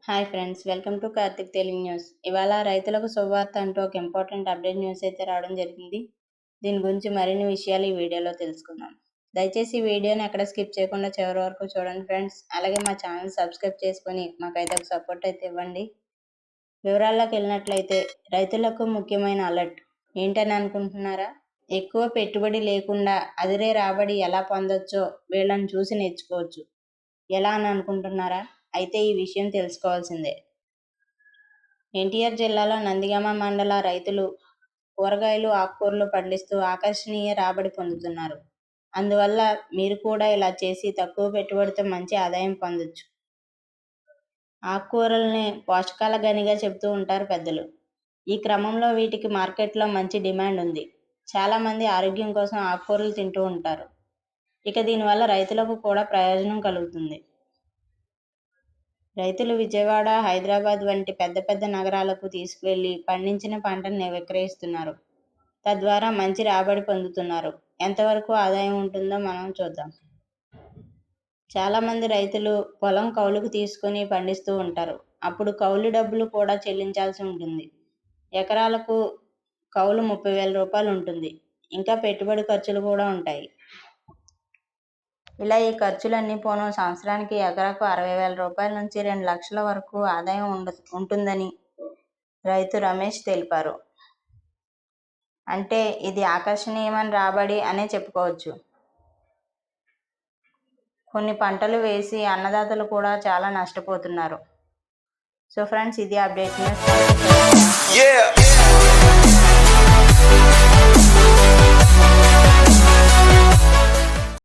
Hi friends, welcome to Karthik Telugu news. ఇవాళ రైతులకు శుభవార్త అంటూ ఒక ఇంపార్టెంట్ అప్డేట్ న్యూస్ అయితే రావడం జరిగింది. దీని గురించి మరిన్ని విషయాలు ఈ వీడియోలో తెలుసుకుందాం. దయచేసి ఈ వీడియోని ఎక్కడ స్కిప్ చేయకుండా చివరి వరకు చూడండి ఫ్రెండ్స్. అలాగే మా ఛానల్ సబ్స్క్రైబ్ చేసుకొని మాకైతే ఒక సపోర్ట్ అయితే ఇవ్వండి. వివరాల్లోకి వెళ్ళినట్లయితే రైతులకు ముఖ్యమైన అలర్ట్ ఏంటని అనుకుంటున్నారా? ఎక్కువ పెట్టుబడి లేకుండా అదిరే రాబడి ఎలా పొందొచ్చో వీళ్ళని చూసి నేర్చుకోవచ్చు. ఎలా అని అనుకుంటున్నారా? అయితే ఈ విషయం తెలుసుకోవాల్సిందే. ఎన్టీఆర్ జిల్లాలో నందిగామ మండల రైతులు కూరగాయలు, ఆకుకూరలు పండిస్తూ ఆకర్షణీయ రాబడి పొందుతున్నారు. అందువల్ల మీరు కూడా ఇలా చేసి తక్కువ పెట్టుబడితో మంచి ఆదాయం పొందొచ్చు. ఆకుకూరల్ని పోషకాల గనిగా చెబుతూ ఉంటారు పెద్దలు. ఈ క్రమంలో వీటికి మార్కెట్లో మంచి డిమాండ్ ఉంది. చాలామంది ఆరోగ్యం కోసం ఆకుకూరలు తింటూ ఉంటారు. ఇక దీనివల్ల రైతులకు కూడా ప్రయోజనం కలుగుతుంది. రైతులు విజయవాడ, హైదరాబాద్ వంటి పెద్ద పెద్ద నగరాలకు తీసుకువెళ్లి పండించిన పంటని విక్రయిస్తున్నారు. తద్వారా మంచి రాబడి పొందుతున్నారు. ఎంతవరకు ఆదాయం ఉంటుందో మనం చూద్దాం. చాలామంది రైతులు పొలం కౌలుకు తీసుకుని పండిస్తూ ఉంటారు. అప్పుడు కౌలు డబ్బులు కూడా చెల్లించాల్సి ఉంటుంది. ఎకరాలకు కౌలు 30,000 రూపాయలు ఉంటుంది. ఇంకా పెట్టుబడి ఖర్చులు కూడా ఉంటాయి. ఇలా ఈ ఖర్చులన్నీ పోను సంవత్సరానికి ఎకరాకు 60,000 రూపాయల నుంచి 2 లక్షల వరకు ఆదాయం ఉంటుందని రైతు రమేష్ తెలిపారు. అంటే ఇది ఆకర్షణీయమైన రాబడి అనే చెప్పుకోవచ్చు. కొన్ని పంటలు వేసి అన్నదాతలు కూడా చాలా నష్టపోతున్నారు. సో ఫ్రెండ్స్, ఇది అప్డేట్ న్యూస్.